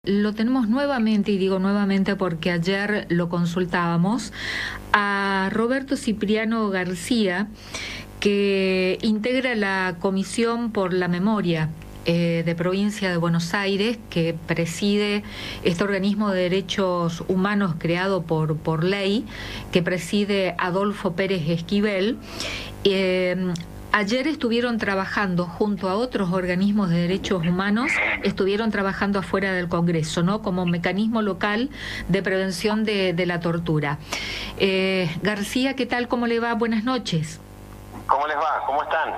Lo tenemos nuevamente, y digo nuevamente porque ayer lo consultábamos, a Roberto Cipriano García, que integra la Comisión por la Memoria de Provincia de Buenos Aires, que preside este organismo de derechos humanos creado por ley, que preside Adolfo Pérez Esquivel. Ayer estuvieron trabajando junto a otros organismos de derechos humanos, estuvieron trabajando afuera del Congreso, ¿no? Como mecanismo local de prevención de la tortura. García, ¿qué tal? ¿Cómo le va? Buenas noches. ¿Cómo les va? ¿Cómo están?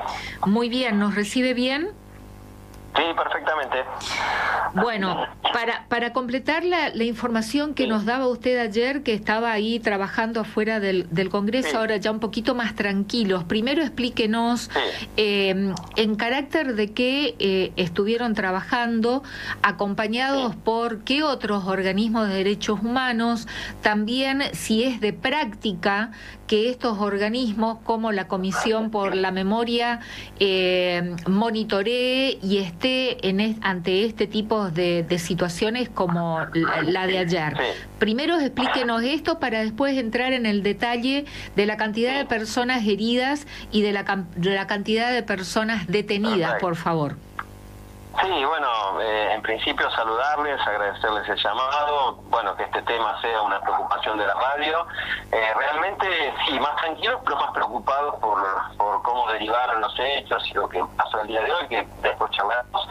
Muy bien, ¿nos recibe bien? Sí, perfectamente. Bueno, para completar la información que nos daba usted ayer, que estaba ahí trabajando afuera del Congreso, ahora ya un poquito más tranquilos, primero explíquenos en carácter de qué estuvieron trabajando, acompañados por qué otros organismos de derechos humanos, también si es de práctica que estos organismos como la Comisión por la Memoria monitoree y esté ante este tipo de situaciones como la de ayer. Primero explíquenos esto para después entrar en el detalle de la cantidad de personas heridas y de la cantidad de personas detenidas, por favor. Sí, bueno, en principio saludarles, agradecerles el llamado, bueno, que este tema sea una preocupación de la radio. Realmente, sí, más tranquilos, pero más preocupados por cómo derivaron los hechos y lo que pasó el día de hoy, que después charlamos.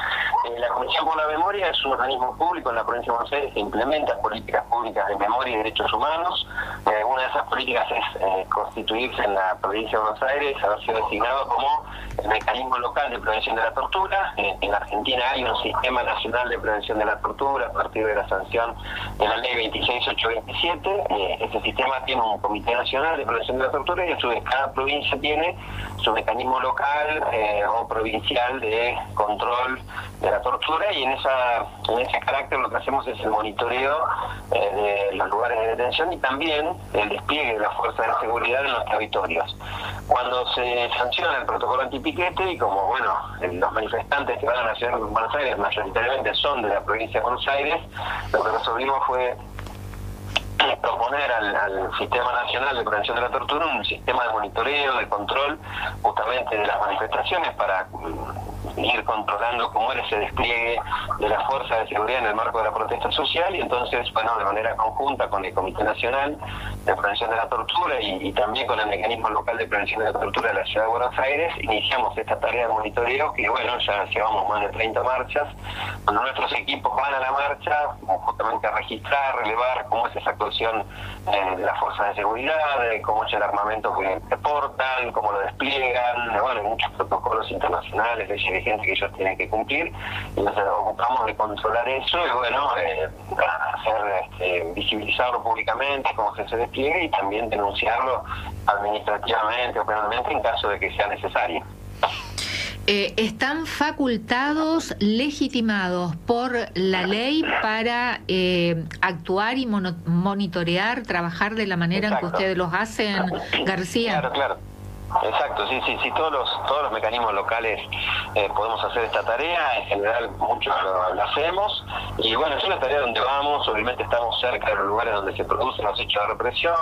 La Comisión por la Memoria es un organismo público en la provincia de Buenos Aires que implementa políticas públicas de memoria y derechos humanos. Una de esas políticas es constituirse en la provincia de Buenos Aires, haber sido designado como el mecanismo local de prevención de la tortura. En la Argentina hay un sistema nacional de prevención de la tortura a partir de la sanción de la ley 26827. Ese sistema tiene un comité nacional de prevención de la tortura y a su vez cada provincia tiene su mecanismo local o provincial de control de la tortura, y en ese carácter lo que hacemos es el monitoreo de los lugares de detención y también el despliegue de las fuerzas de seguridad en los territorios. Cuando se sanciona el protocolo antipiquete, y como bueno, los manifestantes que van a la ciudad de Buenos Aires mayoritariamente son de la provincia de Buenos Aires, lo que resolvimos fue proponer al Sistema Nacional de Prevención de la Tortura un sistema de monitoreo, de control justamente de las manifestaciones para ir controlando cómo era ese despliegue de las fuerzas de seguridad en el marco de la protesta social. Y entonces, bueno, de manera conjunta con el Comité Nacional de Prevención de la Tortura y también con el Mecanismo Local de Prevención de la Tortura de la Ciudad de Buenos Aires, iniciamos esta tarea de monitoreo que, bueno, ya llevamos más de 30 marchas. Cuando nuestros equipos van a la marcha, justamente a registrar, relevar cómo es esa actuación de las fuerzas de seguridad, cómo es el armamento que portan, cómo lo despliegan, bueno, hay muchos protocolos internacionales, leyes vigentes que ellos tienen que cumplir, y nos ocupamos de controlar eso y bueno, hacer visibilizarlo públicamente, cómo se despliegue, y también denunciarlo administrativamente o penalmente en caso de que sea necesario. ¿Están facultados, legitimados por la ley para actuar y monitorear, trabajar de la manera en que ustedes los hacen, García? Claro. Exacto, sí, todos los mecanismos locales podemos hacer esta tarea, en general muchos lo hacemos, y bueno, es una tarea donde vamos, obviamente estamos cerca de los lugares donde se producen los hechos de represión,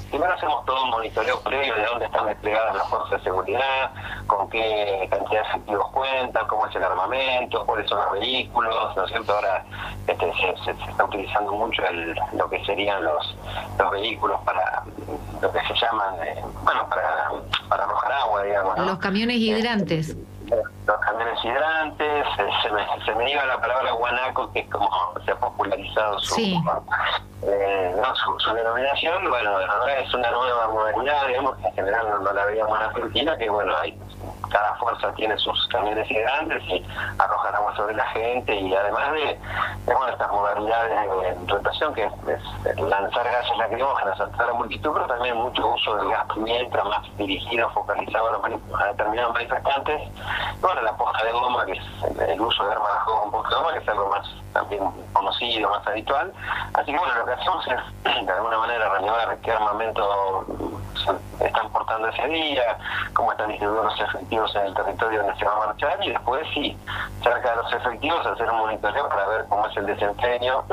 primero hacemos todo un monitoreo previo de dónde están desplegadas las fuerzas de seguridad, con qué cantidad de efectivos cuentan, cómo es el armamento, cuáles son los vehículos, ¿no es cierto? Ahora se está utilizando mucho lo que serían los vehículos para lo que se llaman, para arrojar agua, digamos, ¿no? Los camiones hidrantes. Los camiones hidrantes, se me iba la palabra guanaco, que es como se ha popularizado su denominación. Bueno, ahora es una nueva modalidad, digamos, que en general no la veíamos en Argentina, que bueno, hay cada fuerza tiene sus camiones gigantes y arrojan agua sobre la gente, y además de bueno, estas modalidades de represión, que es lanzar gases lacrimógenos a la multitud, pero también mucho uso del gas pimienta, más dirigido, focalizado a determinados manifestantes. Bueno, la posta de goma, que es el uso de armas con posta de goma, que es algo más también conocido, más habitual. Así que bueno, lo que hacemos es de alguna manera reanimar qué armamento se están portando ese día, cómo están distribuidos los efectivos en el territorio donde se va a marchar, y después sí, cerca de los efectivos hacer un monitoreo para ver cómo es el desempeño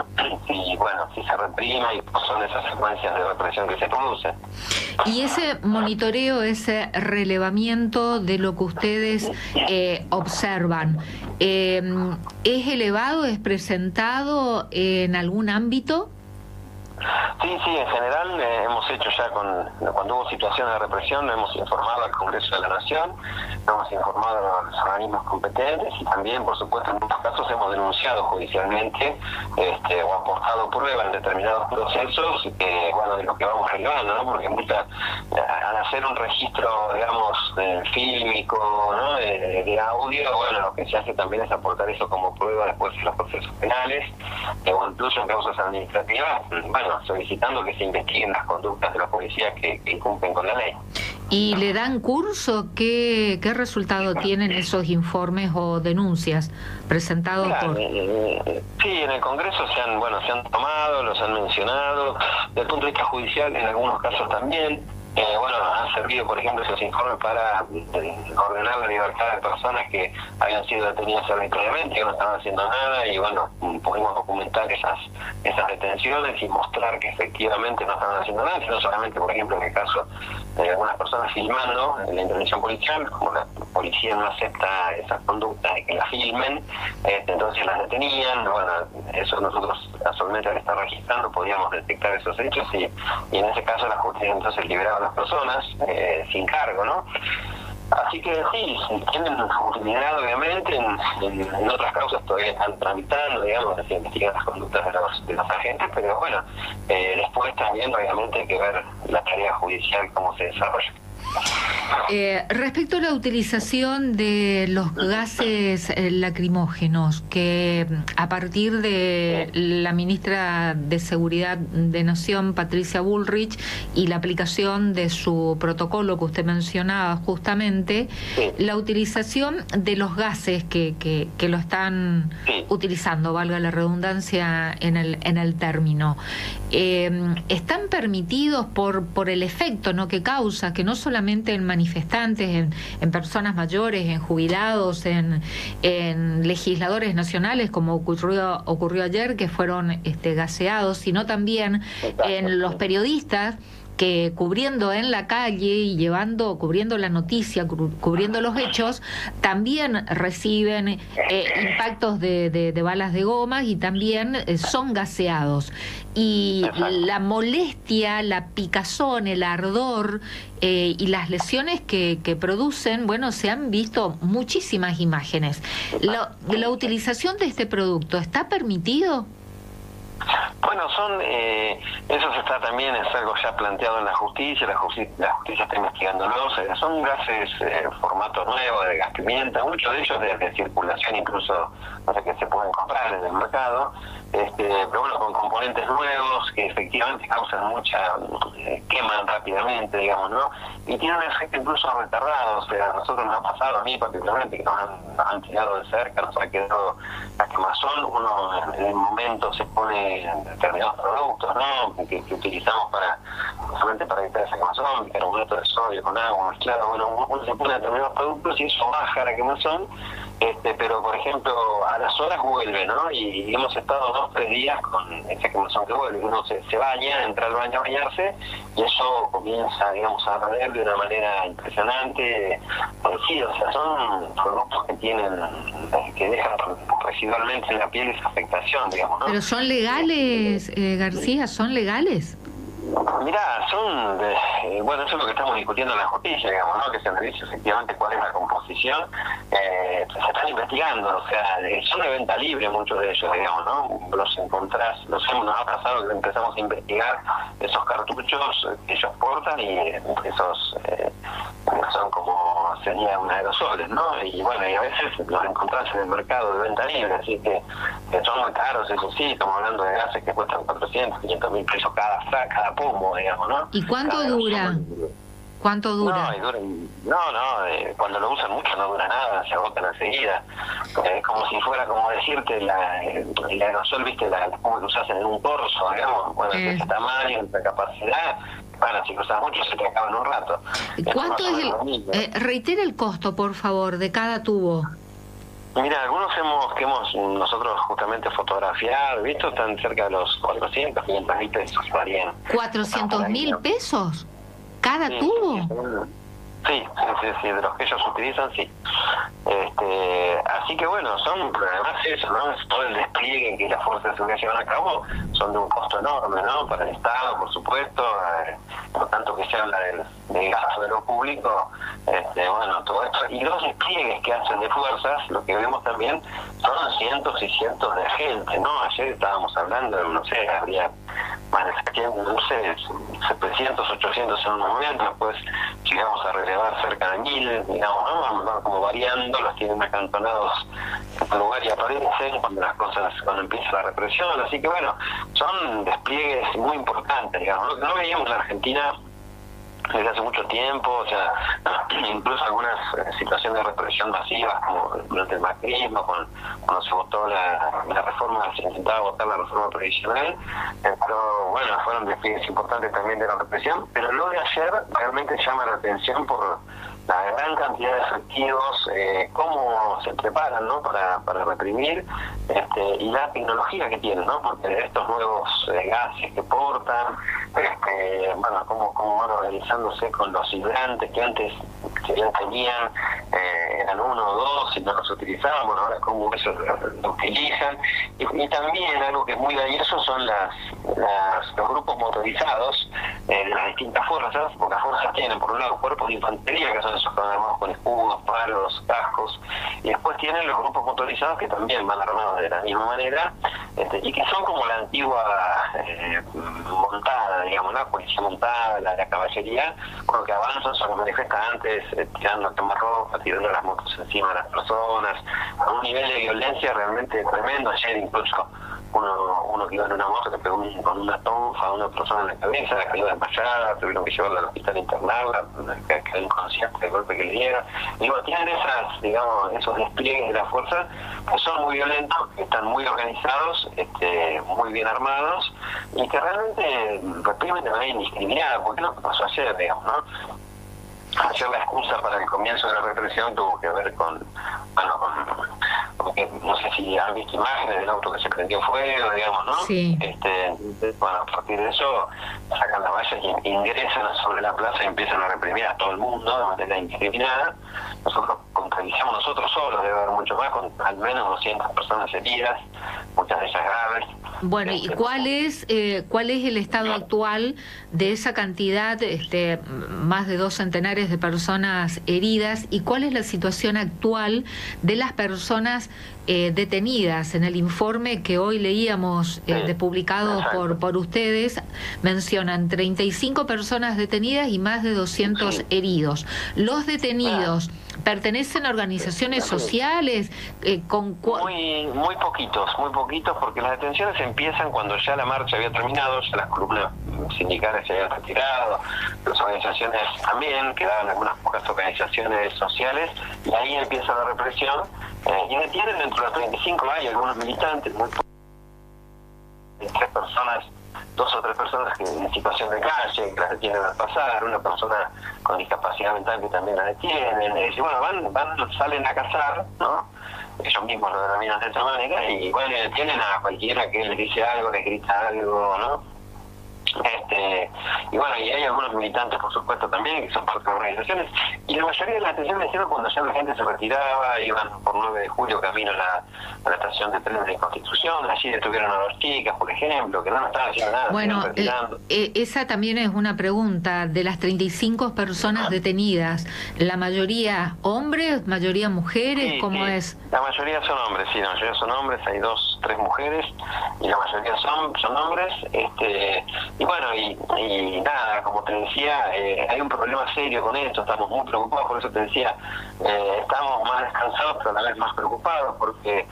y bueno, si se reprima y cuáles son esas secuencias de represión que se producen. Y ese monitoreo, ese relevamiento de lo que ustedes observan, ¿es elevado, es presentado en algún ámbito? Sí, en general hemos hecho ya cuando hubo situaciones de represión, hemos informado al Congreso de la Nación, hemos informado a los organismos competentes, y también, por supuesto, en muchos casos hemos denunciado judicialmente o aportado pruebas en determinados procesos, bueno, de lo que vamos relevando, ¿no? Porque al hacer un registro, digamos, fílmico, ¿no? de audio, bueno, lo que se hace también es aportar eso como prueba después en los procesos penales, o incluso en causas administrativas, bueno, solicitando que se investiguen las conductas de los policías que incumplen con la ley. ¿Y le dan curso? ¿Qué resultado tienen esos informes o denuncias presentados por...? Sí, en el Congreso se han tomado, los han mencionado, desde el punto de vista judicial en algunos casos también. Bueno, han servido, por ejemplo, esos informes para ordenar la libertad de personas que habían sido detenidas arbitrariamente, que no estaban haciendo nada, y bueno, pudimos documentar esas detenciones y mostrar que efectivamente no estaban haciendo nada, sino solamente, por ejemplo, en el caso de algunas personas filmando en la intervención policial, como la policía no acepta esas conductas de que la filmen, entonces las detenían. Bueno, eso nosotros casualmente al estar registrando podíamos detectar esos hechos, y en ese caso la justicia entonces liberaba a las personas sin cargo, ¿no? Así que sí, tienen utilidad obviamente, en otras causas todavía están tramitando, digamos, se investigan las conductas de los agentes, pero bueno, después también obviamente hay que ver la tarea judicial cómo se desarrolla. Respecto a la utilización de los gases lacrimógenos, que a partir de la ministra de Seguridad de Nación, Patricia Bullrich, y la aplicación de su protocolo que usted mencionaba justamente, sí, la utilización de los gases que lo están utilizando, valga la redundancia en el término, están permitidos por el efecto, ¿no?, que causa, que no solamente en manifestantes, en personas mayores, en jubilados, en legisladores nacionales, como ocurrió ayer, que fueron gaseados, sino también en los periodistas que cubriendo en la calle y cubriendo la noticia, cubriendo los hechos, también reciben impactos de balas de goma, y también son gaseados. Y la molestia, la picazón, el ardor y las lesiones que producen, bueno, se han visto muchísimas imágenes. ¿La utilización de este producto está permitido? Bueno, eso se está también, es algo ya planteado en la justicia está investigándolo, son gases formato nuevo, de gas pimienta, muchos de ellos de circulación, incluso no sé, que se pueden comprar en el mercado, pero bueno, con componentes nuevos que efectivamente causan queman rápidamente, digamos, ¿no? Y tienen un efecto incluso retardado, o sea, a nosotros nos ha pasado, a mí particularmente, que nos han tirado de cerca, nos ha quedado la quemazón, uno en el momento se pone determinados productos, ¿no?, que utilizamos solamente para evitar esa quemazón, bicarbonato de sodio con agua mezclado. Bueno, uno se pone determinados productos y eso baja la quemazón, pero por ejemplo a las horas vuelve, ¿no? Y hemos estado 2 o 3 días con esa quemazón que vuelve. Uno se baña, entra al baño a bañarse, y eso comienza, digamos, a arder de una manera impresionante. Sí, o sea, son productos que dejan residualmente en la piel esa afectación, digamos, ¿no? Pero son legales, García, ¿son legales? Mirá, bueno, eso es lo que estamos discutiendo en la justicia, digamos, ¿no? Que se analice efectivamente cuál es la composición. Se están investigando, o sea, son de venta libre muchos de ellos, digamos, ¿no? Los encontrás, nos ha pasado que empezamos a investigar esos cartuchos que ellos portan, y esos son como serían aerosoles, ¿no? Y bueno, y a veces los encontrás en el mercado de venta libre, así que son muy caros, eso sí, estamos hablando de gases que cuestan 400, 500 mil pesos cada pomo, digamos, ¿no? ¿Y cuánto dura? ¿Cuánto dura? Cuando lo usan mucho no dura nada, se agotan enseguida. Es como si fuera, como decirte, el aerosol, viste, la espuma que usas en un corso, digamos, bueno, de ese tamaño, de esta capacidad, bueno, si usas mucho se te acaba en un rato. ¿Cuánto es reitera el costo, por favor, de cada tubo? Mira, algunos que hemos nosotros justamente fotografiado, visto, están cerca de los 400, 500 mil pesos, varían. ¿400 mil pesos? ¿Cada tubo? Sí, de los que ellos utilizan, sí. Así que bueno, además eso, ¿no? Es todo el despliegue que las fuerzas de seguridad llevan a cabo, son de un costo enorme, ¿no? Para el Estado, por supuesto, por tanto que se habla del gasto de lo público, bueno, todo esto. Y los despliegues que hacen de fuerzas, lo que vemos también, son cientos y cientos de gente, ¿no? Ayer estábamos hablando, no sé, habría más de, no sé, 700, 800 en un momento, después llegamos a relevar cerca de 1000, digamos, ¿no? Van como variando, los tienen acantonados en un lugar y aparecen cuando empieza la represión, así que bueno, son despliegues muy importantes, digamos, no veíamos en Argentina desde hace mucho tiempo, o sea, incluso algunas situaciones de represión masivas, como durante el macrismo, cuando se votó la reforma, se intentaba votar la reforma previsional, pero bueno, fueron despliegues importantes también de la represión, pero lo de ayer realmente llama la atención por la gran cantidad de efectivos, cómo se preparan, ¿no? para reprimir, y la tecnología que tienen, ¿no? Porque estos nuevos gases que portan, bueno, cómo van organizándose con los hidrantes que antes tenían, eran 1 o 2 y no los utilizaban, bueno, ahora cómo eso lo utilizan, y también algo que es muy valioso son los grupos motorizados de las distintas fuerzas, porque las fuerzas tienen por un lado cuerpos de infantería, que son esos armados con escudos, palos, cascos, y después tienen los grupos motorizados que también van armados de la misma manera, y que son como la antigua montada, digamos, la policía montada, la caballería, con lo que avanzan son los manifestantes, tirando quemarropa, tirando las motos encima de las personas, a un nivel de violencia realmente tremendo. Ayer incluso uno que iba en una moto que pegó con una tonfa a una persona en la cabeza, la cayó desmayada, tuvieron que llevarla al hospital a internarla, quedó inconsciente del golpe que le dieron. Y bueno, tienen esos despliegues de la fuerza que son muy violentos, que están muy organizados, muy bien armados, y que realmente reprimen de manera indiscriminada, porque es lo que pasó ayer, digamos, ¿no? Ayer la excusa para el comienzo de la represión tuvo que ver porque no sé si han visto imágenes del auto que se prendió fuego, digamos, ¿no? Sí. Bueno, a partir de eso sacan las vallas y ingresan sobre la plaza y empiezan a reprimir a todo el mundo de manera indiscriminada. Nosotros contabilizamos nosotros solos, debe haber mucho más, con al menos 200 personas heridas, muchas de ellas graves. Bueno, ¿y cuál es el estado actual de esa cantidad, más de 2 centenares de personas heridas, y cuál es la situación actual de las personas detenidas? En el informe que hoy leíamos, publicado por ustedes, mencionan 35 personas detenidas y más de 200 heridos. Los detenidos pertenecen a organizaciones sociales, muy poquitos, porque las detenciones empiezan cuando ya la marcha había terminado, ya las columnas sindicales se habían retirado, las organizaciones también, quedaban algunas pocas organizaciones sociales, y ahí empieza la represión, y detienen dentro de los 35 hay algunos militantes, muy pocos, 2 o 3 personas que en situación de calle, que las detienen al pasar, una persona con discapacidad mental que también la detienen, y bueno, salen a cazar, ¿no? Ellos mismos lo denominan de esa manera, y bueno, detienen a cualquiera que les dice algo, les grita algo, ¿no? Y bueno, y hay algunos militantes, por supuesto, también, que son parte de organizaciones, y la mayoría de las detenciones hicieron cuando ya la gente se retiraba, iban por 9 de julio camino a la estación de trenes de Constitución, allí detuvieron a 2 chicas, por ejemplo, que no estaban haciendo nada. Bueno, esa también es una pregunta. De las 35 personas detenidas, ¿la mayoría hombres, mayoría mujeres? Sí, ¿Cómo sí. es? La mayoría son hombres, sí, hay 2 3 mujeres y la mayoría son hombres. Y bueno, y nada, como te decía, hay un problema serio con esto, estamos muy preocupados, por eso te decía, estamos más descansados pero a la vez más preocupados, porque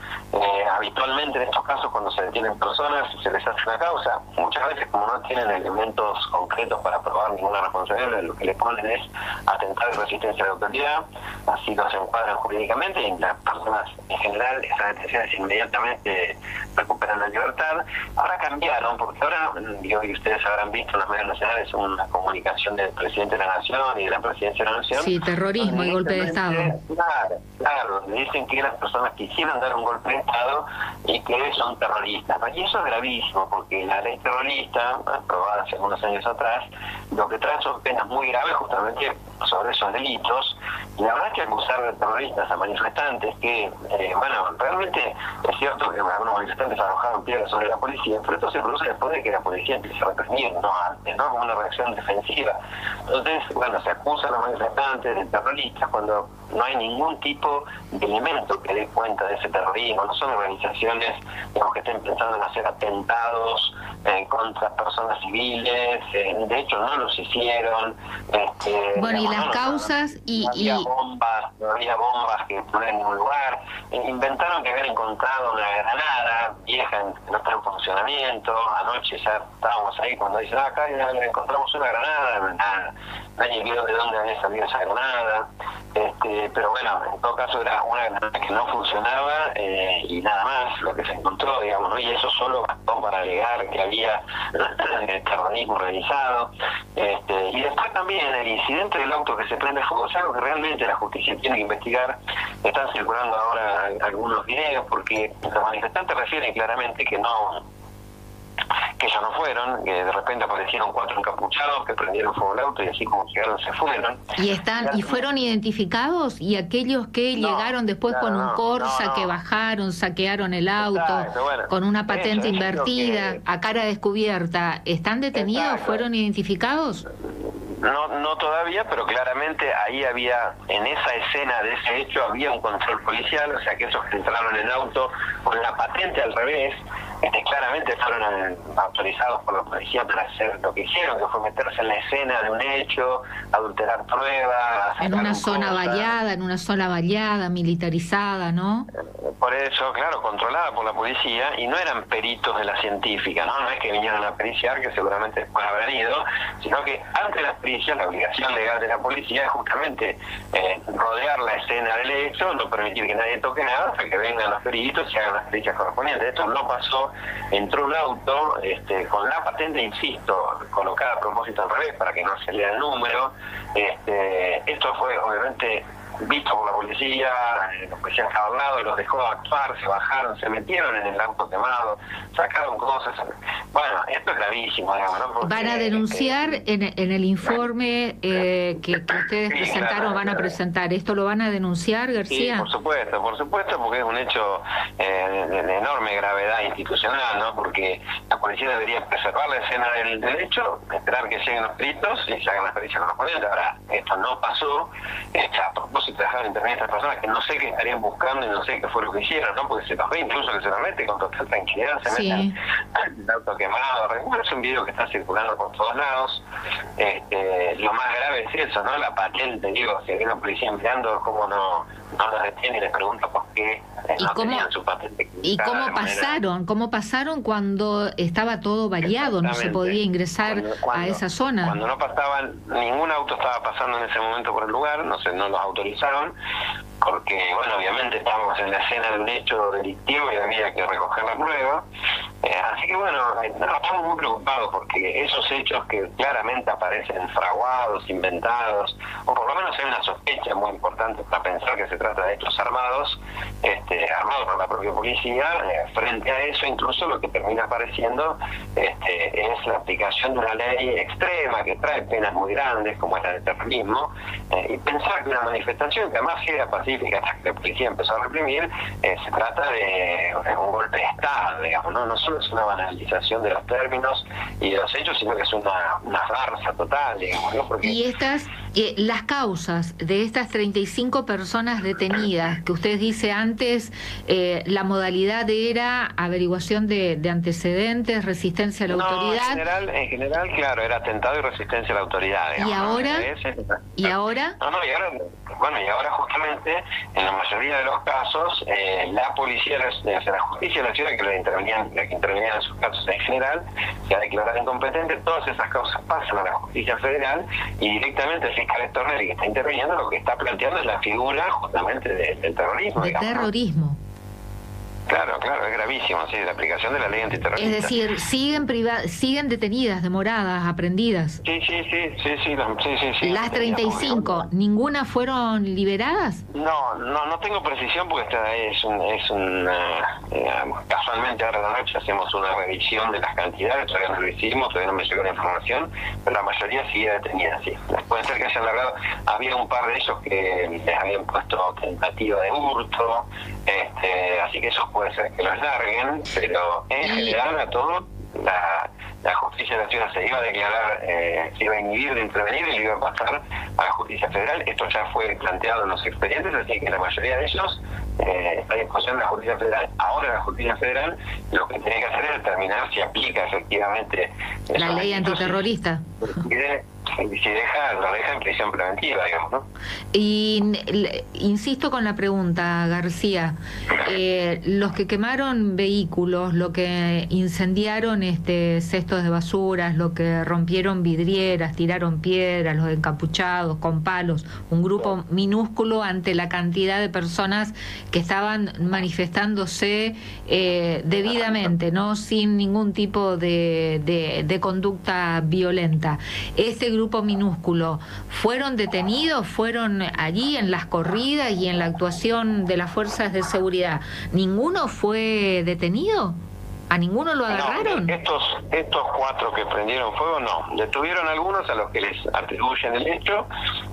habitualmente en estos casos cuando se detienen personas y se les hace una causa, muchas veces como no tienen elementos concretos para probar ninguna responsabilidad, lo que le ponen es atentar de resistencia a la autoridad, así los encuadran jurídicamente y las personas en general, esas detenciones inmediatamente recuperan la libertad. Ahora cambiaron, porque ahora, y hoy ustedes habrán visto en los medios nacionales una comunicación del presidente de la Nación y de la presidencia de la Nación. Sí, terrorismo y golpe de Estado. Claro, donde dicen que las personas quisieran dar un golpe de Estado y que son terroristas. Y eso es gravísimo, porque la ley terrorista, aprobada hace algunos años atrás, lo que trae son penas muy graves justamente sobre esos delitos. Y la verdad es que acusar de terroristas a manifestantes que, bueno, realmente es cierto que algunos manifestantes arrojaron piedras sobre la policía, pero esto se produce después de que la policía empiece a reprimir, no antes, ¿no? Como una reacción defensiva. Entonces, bueno, se acusa a los manifestantes de terroristas cuando no hay ningún tipo de elemento que dé cuenta de ese terrorismo, no son organizaciones, digamos, que estén pensando en hacer atentados contra personas civiles, de hecho no los hicieron. Bueno, y las causas no había bombas que poner en un lugar, inventaron que habían encontrado una granada vieja que no está en funcionamiento. Anoche ya estábamos ahí cuando dicen, acá encontramos una granada, nadie vio de dónde había salido esa granada. Pero bueno, en todo caso era una granada que no funcionaba y nada más lo que se encontró, digamos, ¿no? Y eso solo bastó para alegar que había terrorismo realizado. Y después también el incidente del auto que se prende fuego es algo que realmente la justicia tiene que investigar. Están circulando ahora algunos videos porque los manifestantes refieren claramente que ellos no fueron, que de repente aparecieron 4 encapuchados que prendieron fuego al auto y así como llegaron se fueron. ¿Y fueron identificados? ¿Y aquellos que llegaron después con un Corsa, que bajaron, saquearon el auto, bueno, con una patente invertida, a cara descubierta, ¿están detenidos? ¿Fueron identificados? No todavía, pero claramente ahí había, en esa escena de ese hecho, había un control policial, o sea que esos que entraron en el auto con la patente al revés, claramente fueron autorizados por la policía para hacer lo que hicieron, que fue meterse en la escena de un hecho, adulterar pruebas. En una zona vallada, militarizada, ¿no? Por eso, claro, controlada por la policía, y no eran peritos de la científica, ¿no? No es que vinieron a periciar, que seguramente después habrán ido, sino que antes de las pericias, la obligación legal de la policía es justamente rodear la escena del hecho, no permitir que nadie toque nada, hasta que vengan los peritos y hagan las pericias correspondientes. Esto no pasó. Entró un auto con la patente, insisto, colocada a propósito al revés para que no se lea el número. Esto fue obviamente visto por la policía, los policías estaban al lado, los dejó actuar, se bajaron, se metieron en el auto quemado, sacaron cosas. Bueno, esto es gravísimo, digamos, ¿no? Porque, van a denunciar en el informe que ustedes presentaron, van a presentar. ¿Esto lo van a denunciar, García? Sí, por supuesto, porque es un hecho de enorme gravedad institucional, ¿no? Porque la policía debería preservar la escena del hecho, esperar que lleguen los peritos y se hagan las pericias correspondientes. Ahora, esto no pasó, a propósito de dejar de intervenir a estas personas que no sé qué estarían buscando y no sé qué fue lo que hicieron, ¿no? Porque se los ve incluso que se los mete con total tranquilidad, se meten el auto quemado. Bueno, es un video que está circulando por todos lados. Lo más grave es eso, ¿no? La patente, digo, si hay una policía mirando, cómo no los detiene y les pregunta por qué no tenían su patente. ¿Y cómo pasaron cuando estaba todo vallado, no se podía ingresar a esa zona? Cuando no pasaban, ningún auto estaba pasando en ese momento por el lugar, no los autorizaron, porque, bueno, obviamente estábamos en la escena de un hecho delictivo y había que recoger la prueba. Así que, bueno, estamos muy preocupados porque esos hechos que claramente aparecen fraguados, inventados, o por lo menos hay una sospecha muy importante para pensar que se trata de hechos armados, armados por la propia policía, frente a eso incluso lo que termina apareciendo es la aplicación de una ley extrema que trae penas muy grandes, como es la de terrorismo, y pensar que una manifestación que además era pacífica hasta que la policía empezó a reprimir, se trata de un golpe de Estado, digamos, no solo es una banalización de los términos y de los hechos, sino que es una farsa total, digamos, ¿no? Porque... Y las causas de estas 35 personas detenidas, que usted dice antes, la modalidad era averiguación de antecedentes, resistencia a la autoridad. En general, claro, era atentado y resistencia a la autoridad. Digamos, ¿Y ahora? ¿Y ahora? Y ahora justamente, en la mayoría de los casos, la policía, la justicia de la ciudad, que la que intervenía en sus casos en general, se ha declarado incompetente. Todas esas causas pasan a la justicia federal y directamente el fiscal Stornelli, que está interviniendo, lo que está planteando es la figura justamente del terrorismo. De terrorismo. Claro, es gravísimo, sí, la aplicación de la ley antiterrorista. Es decir, siguen detenidas, demoradas, aprendidas. Sí. Las 35, ¿ninguna fueron liberadas? No tengo precisión porque casualmente ahora de la noche hacemos una revisión de las cantidades, todavía no lo hicimos, todavía no me llegó la información, pero la mayoría sigue detenida, sí. Puede ser que hayan largado, había un par de ellos que les habían puesto tentativa de hurto, así que esos puede ser que los larguen, pero en general a todo la justicia de la ciudad se iba a declarar, se iba a inhibir de intervenir y le iba a pasar a la justicia federal. Esto ya fue planteado en los expedientes, así que la mayoría de ellos está a disposición de la justicia federal. Ahora la justicia federal lo que tiene que hacer es determinar si aplica efectivamente la ley antiterrorista. Y si lo deja en prisión preventiva, digamos, ¿no? Y insisto con la pregunta, García, los que quemaron vehículos, los que incendiaron cestos de basuras, los que rompieron vidrieras, tiraron piedras, los encapuchados con palos, un grupo minúsculo ante la cantidad de personas que estaban manifestándose debidamente, no sin ningún tipo de conducta violenta. Este grupo minúsculo, ¿fueron detenidos? ¿Fueron allí en las corridas y en la actuación de las fuerzas de seguridad? ¿Ninguno fue detenido? ¿A ninguno lo agarraron? No, estos 4 que prendieron fuego, no. Detuvieron algunos a los que les atribuyen el hecho,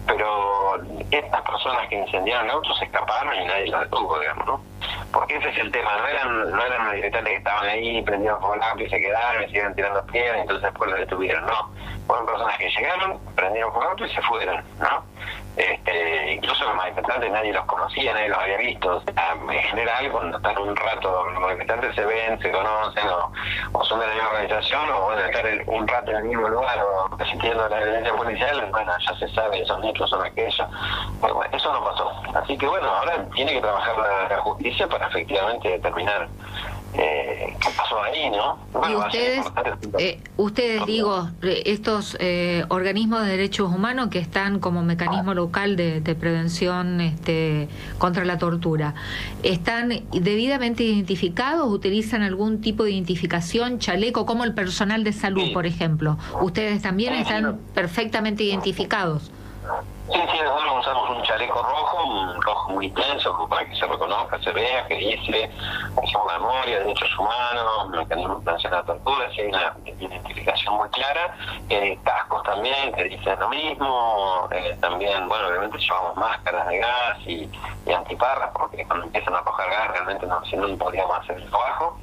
pero estas personas que incendiaron el auto se escaparon y nadie los detuvo, digamos, ¿no? Porque ese es el tema, no eran manifestantes que estaban ahí, prendieron fuego al auto y se quedaron y siguieron tirando piedras y entonces después los detuvieron, no. Fueron personas que llegaron, prendieron fuego al auto y se fueron, ¿no? Incluso los manifestantes nadie los conocía, nadie los había visto. O sea, en general, cuando están un rato, los manifestantes se ven, se conocen, o son de la misma organización, o van a estar un rato en el mismo lugar, o resistiendo la violencia policial, bueno, ya se sabe, son estos, son aquellos. Bueno, eso no pasó. Así que bueno, ahora tiene que trabajar la justicia para efectivamente determinar qué pasó ahí, ¿no? Bueno, y ustedes digo, estos organismos de derechos humanos que están como mecanismo local de prevención contra la tortura, ¿están debidamente identificados? ¿Utilizan algún tipo de identificación, chaleco, como el personal de salud, por ejemplo? ¿Ustedes también están perfectamente identificados? Sí, nosotros usamos un chaleco rojo, un rojo muy intenso, para que se reconozca, se vea, que dice, hacemos memoria, derechos humanos, mecanismo de prevención a la tortura, si hay una identificación muy clara, cascos también, que dicen lo mismo, también, bueno, obviamente llevamos máscaras de gas y antiparras, porque cuando empiezan a arrojar gas realmente si no podríamos hacer el trabajo,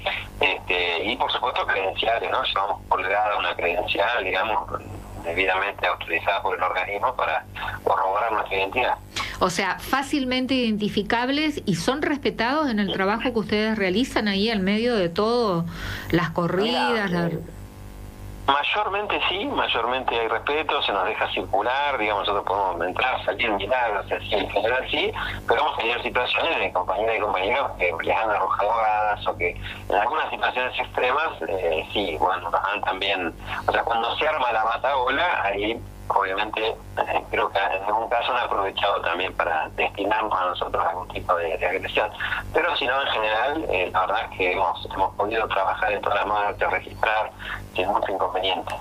y por supuesto credenciales, ¿no? Llevamos colgada una credencial, digamos, debidamente autorizada por el organismo para corroborar nuestra identidad. O sea, fácilmente identificables y son respetados en el trabajo que ustedes realizan ahí en medio de todo, las corridas. Mayormente sí, mayormente hay respeto, se nos deja circular, digamos, nosotros podemos entrar, salir, mirar, o sea, sí, en general sí, pero hemos tenido situaciones de compañeras y compañeros que les han arrojado gas o que en algunas situaciones extremas, sí, bueno, nos han también, o sea, cuando se arma la matabola, ahí obviamente creo que en algún caso han aprovechado también para destinarnos a nosotros algún tipo de agresión, pero si no, en general la verdad es que hemos podido trabajar en toda la marcha, registrar sin mucho inconveniente.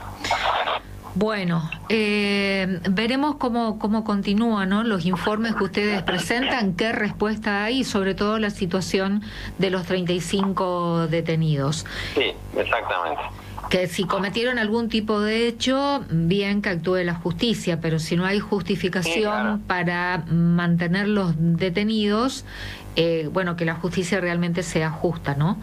Bueno, veremos cómo continúan, ¿no?, los informes que ustedes presentan, qué respuesta hay y sobre todo la situación de los 35 detenidos. Sí, exactamente. que si cometieron algún tipo de hecho, bien que actúe la justicia, pero si no hay justificación Sí, claro. para mantenerlos detenidos, bueno, que la justicia realmente sea justa, ¿no?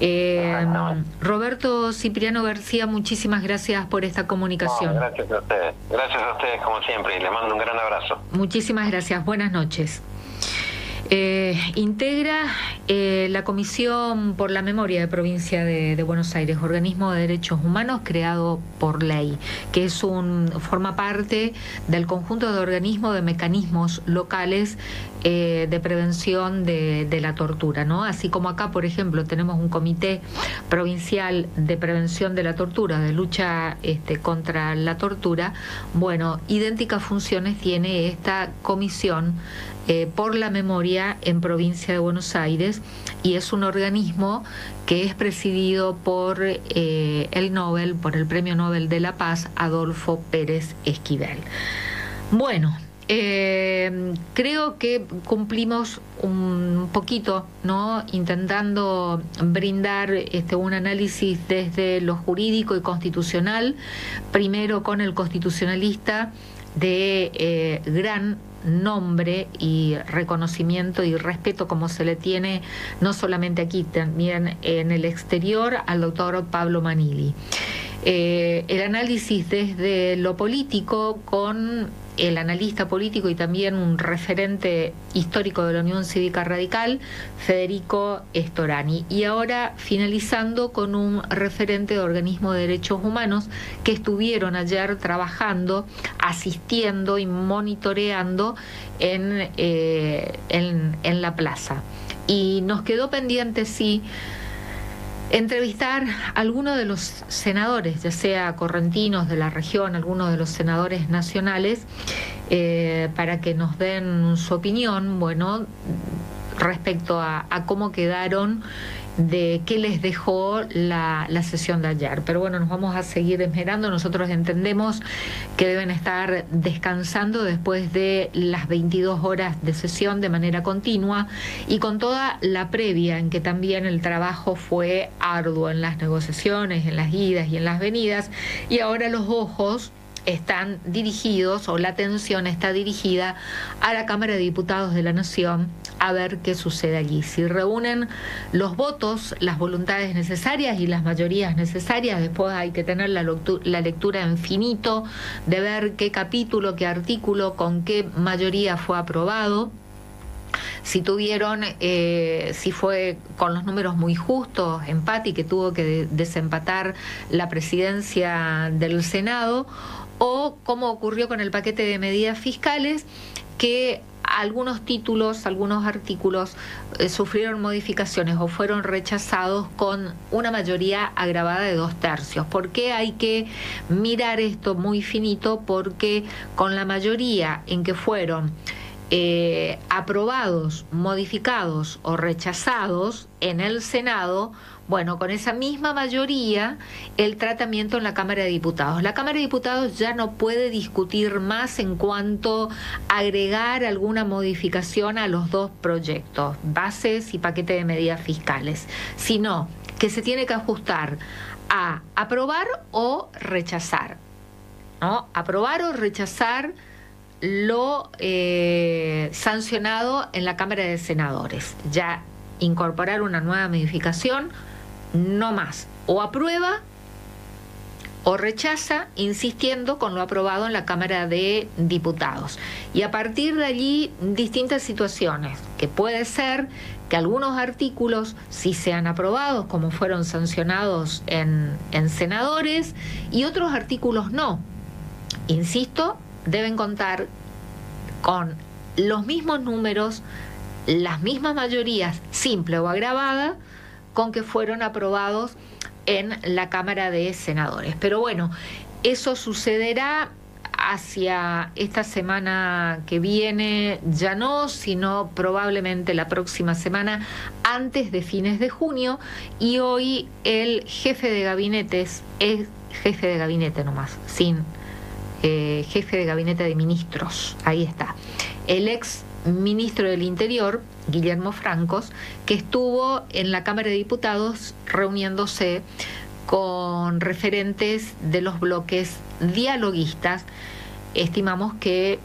Exactamente. Roberto Cipriano García, muchísimas gracias por esta No, comunicación. gracias a ustedes. Gracias a ustedes, como siempre, y les mando un gran abrazo. Muchísimas gracias. Buenas noches. Integra la Comisión por la Memoria de Provincia de Buenos Aires, organismo de derechos humanos creado por ley, que forma parte del conjunto de organismos de mecanismos locales de prevención de la tortura, ¿no? Así como acá, por ejemplo, tenemos un comité provincial de prevención de la tortura, de lucha contra la tortura. Bueno, idénticas funciones tiene esta comisión por la memoria en provincia de Buenos Aires, y es un organismo que es presidido por por el Premio Nobel de la Paz, Adolfo Pérez Esquivel. Bueno, creo que cumplimos un poquito, ¿no? Intentando brindar un análisis desde lo jurídico y constitucional, primero con el constitucionalista de gran nombre y reconocimiento y respeto como se le tiene no solamente aquí, también en el exterior, al doctor Pablo Manili. El análisis desde lo político con el analista político y también un referente histórico de la Unión Cívica Radical, Federico Storani. Y ahora finalizando con un referente de organismos de derechos humanos que estuvieron ayer trabajando, asistiendo y monitoreando en la plaza. Y nos quedó pendiente, sí, entrevistar a algunos de los senadores, ya sea correntinos de la región, algunos de los senadores nacionales, para que nos den su opinión, bueno, respecto a cómo quedaron, de qué les dejó la sesión de ayer. Pero bueno, nos vamos a seguir esmerando. Nosotros entendemos que deben estar descansando después de las 22 horas de sesión de manera continua y con toda la previa, en que también el trabajo fue arduo en las negociaciones, en las idas y en las venidas, y ahora los ojos están dirigidos, o la atención está dirigida a la Cámara de Diputados de la Nación, a ver qué sucede allí. Si reúnen los votos, las voluntades necesarias y las mayorías necesarias, después hay que tener la lectura en finito de ver qué capítulo, qué artículo, con qué mayoría fue aprobado. Si tuvieron, si fue con los números muy justos, empate, y que tuvo que desempatar la presidencia del Senado, o como ocurrió con el paquete de medidas fiscales, que algunos títulos, algunos artículos sufrieron modificaciones o fueron rechazados con una mayoría agravada de 2/3. ¿Por qué hay que mirar esto muy finito? Porque con la mayoría en que fueron aprobados, modificados o rechazados en el Senado, bueno, con esa misma mayoría, el tratamiento en la Cámara de Diputados. La Cámara de Diputados ya no puede discutir más en cuanto a agregar alguna modificación a los dos proyectos, bases y paquete de medidas fiscales, sino que se tiene que ajustar a aprobar o rechazar, ¿no? Aprobar o rechazar lo sancionado en la Cámara de Senadores. Ya incorporar una nueva modificación, no más. O aprueba o rechaza, insistiendo con lo aprobado en la Cámara de Diputados. Y a partir de allí, distintas situaciones, que puede ser que algunos artículos sí sean aprobados, como fueron sancionados en senadores, y otros artículos no. Insisto, deben contar con los mismos números, las mismas mayorías, simple o agravada, con que fueron aprobados en la Cámara de Senadores. Pero bueno, eso sucederá hacia esta semana que viene, ya no, sino probablemente la próxima semana, antes de fines de junio, y hoy el jefe de gabinetes, es jefe de gabinete nomás, sin jefe de gabinete de ministros, ahí está, el ex ministro del Interior, Guillermo Francos, que estuvo en la Cámara de Diputados reuniéndose con referentes de los bloques dialoguistas, estimamos que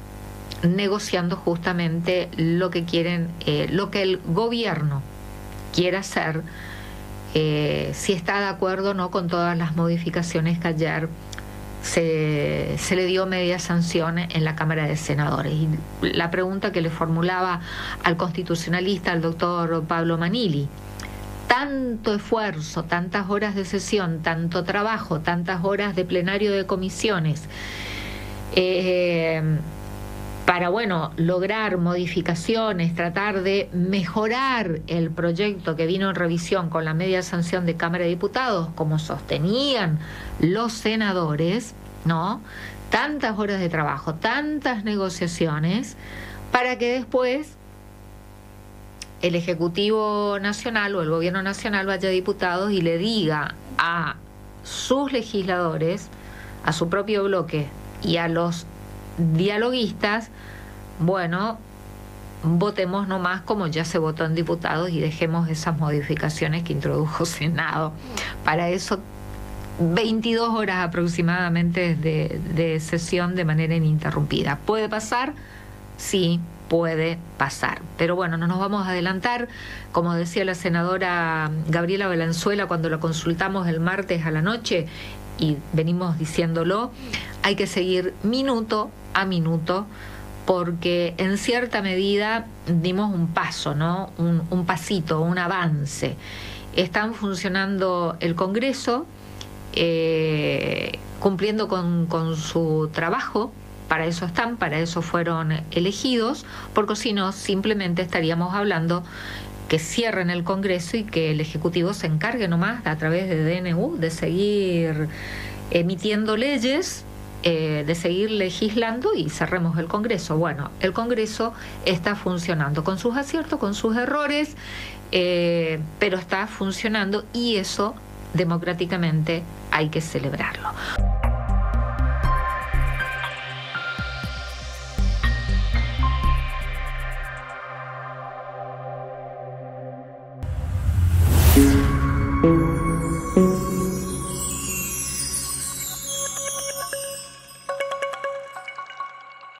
negociando justamente lo que quieren, lo que el gobierno quiere hacer, si está de acuerdo o no con todas las modificaciones que ayer se le dio media sanción en la Cámara de Senadores. Y la pregunta que le formulaba al constitucionalista, al doctor Pablo Manili: tanto esfuerzo, tantas horas de sesión, tanto trabajo, tantas horas de plenario de comisiones, para, bueno, lograr modificaciones, tratar de mejorar el proyecto que vino en revisión con la media sanción de Cámara de Diputados, como sostenían los senadores, ¿no? Tantas horas de trabajo, tantas negociaciones, para que después el Ejecutivo Nacional o el Gobierno Nacional vaya a diputados y le diga a sus legisladores, a su propio bloque y a los dialoguistas: bueno, votemos nomás como ya se votó en diputados y dejemos esas modificaciones que introdujo Senado. Para eso 22 horas aproximadamente de sesión de manera ininterrumpida. ¿Puede pasar? Sí, puede pasar. Pero bueno, no nos vamos a adelantar. Como decía la senadora Gabriela Valenzuela cuando la consultamos el martes a la noche, y venimos diciéndolo, hay que seguir minuto a minuto, porque en cierta medida dimos un paso, ¿no? Un pasito, un avance. Están funcionando el Congreso, cumpliendo con su trabajo. Para eso están, para eso fueron elegidos, porque si no, simplemente estaríamos hablando que cierren el Congreso y que el Ejecutivo se encargue nomás a través de DNU de seguir emitiendo leyes, de seguir legislando, y cerremos el Congreso. Bueno, el Congreso está funcionando con sus aciertos, con sus errores, pero está funcionando, y eso democráticamente hay que celebrarlo.